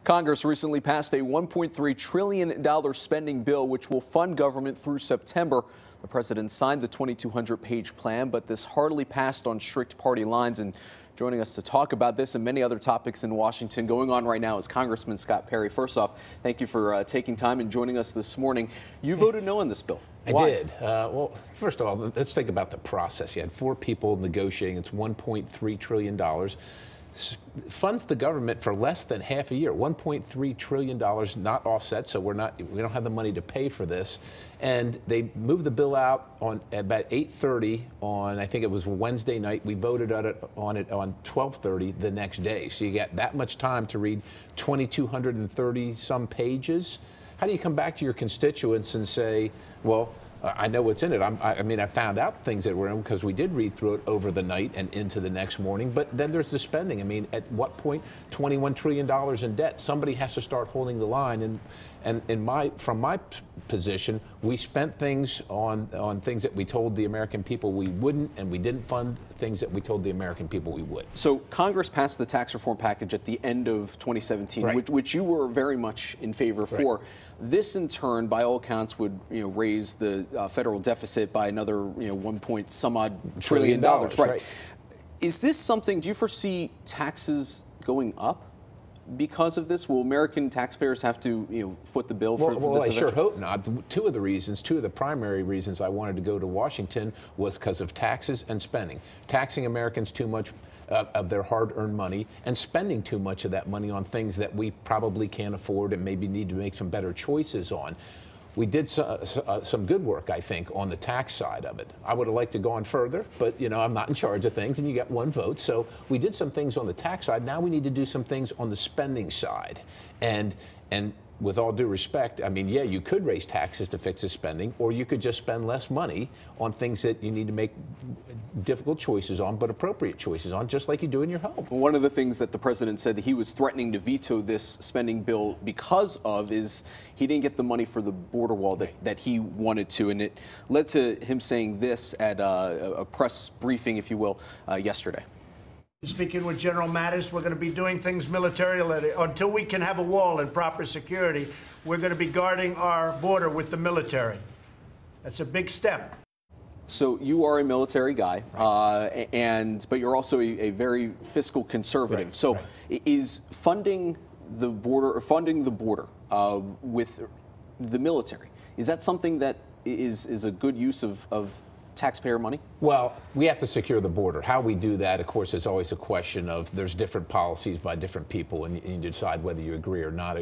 Congress recently passed a $1.3 trillion spending bill, which will fund government through September. The president signed the 2,200-page plan, but this hardly passed on strict party lines. And joining us to talk about this and many other topics in Washington going on right now is Congressman Scott Perry. First off, thank you for taking time and joining us this morning. You voted no on this bill. Why? I did. Well, first of all, let's think about the process. You had 4 people negotiating. It's $1.3 trillion. Funds the government for less than half a year. $1.3 trillion not offset, so we don't have the money to pay for this. And they moved the bill out on about 8:30 on, I think it was Wednesday night. We voted on it on 12:30 the next day. So you get that much time to read 2,230 some pages. How do you come back to your constituents and say, well, I know what's in it. I mean, I found out things that were in because we did read through it over the night and into the next morning. But then there's the spending. I mean, at what point? $21 trillion in debt. Somebody has to start holding the line. And from my position, we spent things on things that we told the American people we wouldn't, and we didn't fund things that we told the American people we would. So Congress passed the tax reform package at the end of 2017, right, which you were very much in favor for. Right. This, in turn, by all accounts, would raise the federal deficit by another 1-point-some-odd trillion dollars. Right. Is this something? Do you foresee taxes going up because of this? Will American taxpayers have to foot the bill for this? Well, I sure hope not. Two of the primary reasons I wanted to go to Washington was because of taxes and spending. Taxing Americans too much of their hard-earned money and spending too much of that money on things that we probably can't afford and maybe need to make some better choices on. We did some good work, I think, on the tax side of it. I would have liked to go on further, but, I'm not in charge of things, and you get one vote. So we did some things on the tax side. Now we need to do some things on the spending side. And with all due respect, I mean, yeah, you could raise taxes to fix the spending, or you could just spend less money on things that you need to make difficult choices on, but appropriate choices on, just like you do in your home. One of the things that the president said that he was threatening to veto this spending bill because of is he didn't get the money for the border wall that he wanted to, and it led to him saying this at a press briefing, if you will, yesterday. Speaking with General Mattis, we're going to be doing things militarily. Until we can have a wall and proper security, we're going to be guarding our border with the military. That's a big step. So you are a military guy, right, but you're also a very fiscal conservative. Right, so right. Is funding the border with the military, is that something that is a good use of taxpayer money? Well, we have to secure the border. How we do that, of course, is always a question of there's different policies by different people, and you decide whether you agree or not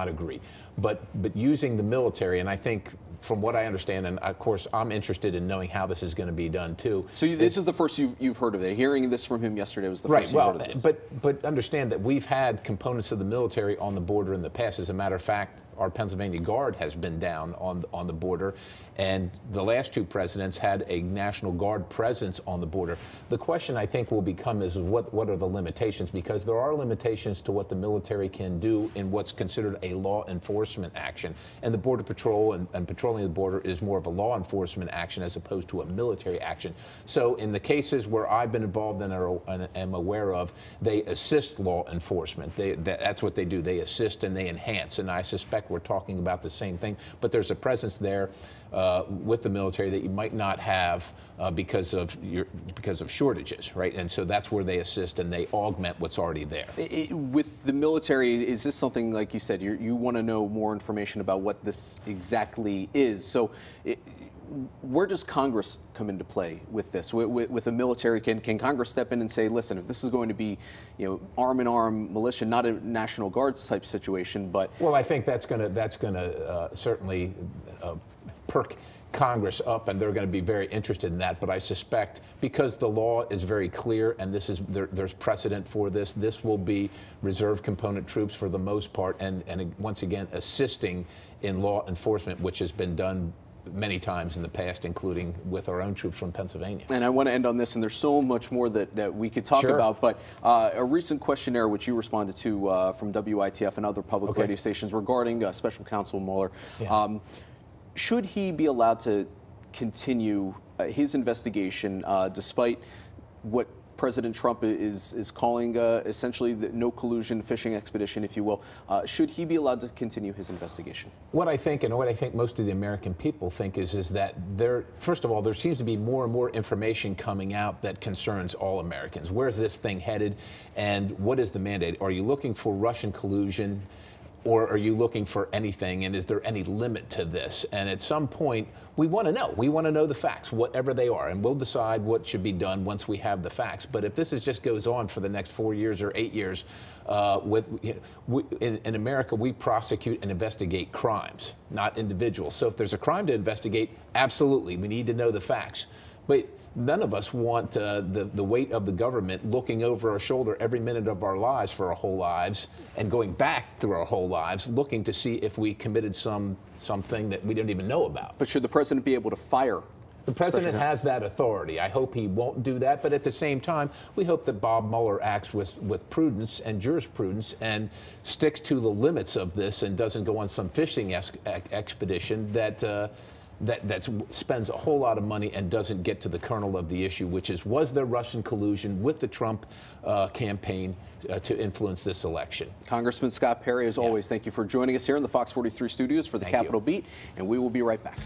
agree. But using the military, and I think from what I understand, and of course I'm interested in knowing how this is going to be done too. So this is the first you've heard of it. Hearing this from him yesterday was the first you've heard of this. But understand that we've had components of the military on the border in the past. As a matter of fact, our Pennsylvania Guard has been down on the border, and the last 2 presidents had a National Guard presence on the border. The question I think will become is what are the limitations, because there are limitations to what the military can do in what's considered a law enforcement action, and the Border Patrol and patrolling the border is more of a law enforcement action as opposed to a military action. So in the cases where I've been involved in and am aware of, they assist law enforcement. That's what they do. They assist and they enhance, and I suspect we're talking about the same thing, but there's a presence there with the military that you might not have because of shortages, right? And so that's where they assist and they augment what's already there. With the military, is this something, like you said, you want to know more information about what this exactly is? So where does Congress come into play with this? With the military, can Congress step in and say, listen, if this is going to be, arm-in-arm militia, not a National Guard type situation, but... Well, I think that's going to certainly perk Congress up, and they're going to be very interested in that. But I suspect, because the law is very clear, and there's precedent for this, this will be reserve component troops for the most part, and once again assisting in law enforcement, which has been done many times in the past, including with our own troops from Pennsylvania. And I want to end on this, and there's so much more that we could talk about, but a recent questionnaire which you responded to from WITF and other public radio stations regarding Special Counsel Mueller, should he be allowed to continue his investigation despite what President Trump is calling essentially the no collusion fishing expedition, if you will. Should he be allowed to continue his investigation? What I think, and what I think most of the American people think, is that first of all, there seems to be more and more information coming out that concerns all Americans. Where's this thing headed, and what is the mandate? Are you looking for Russian collusion, or are you looking for anything, and is there any limit to this? And at some point, we want to know. We want to know the facts, whatever they are, and we'll decide what should be done once we have the facts. But if this just goes on for the next 4 years or 8 years, in America, we prosecute and investigate crimes, not individuals. So if there's a crime to investigate, absolutely, we need to know the facts. But none of us want the weight of the government looking over our shoulder every minute of our lives for our whole lives and going back through our whole lives looking to see if we committed something that we didn't even know about. But should the president be able to fire? The president has that authority. I hope he won't do that, but at the same time, we hope that Bob Mueller acts with prudence and jurisprudence and sticks to the limits of this and doesn't go on some fishing expedition that spends a whole lot of money and doesn't get to the kernel of the issue, which is, was there Russian collusion with the Trump campaign to influence this election? Congressman Scott Perry, as always, thank you for joining us here in the Fox 43 studios for the Capitol Beat, and we will be right back.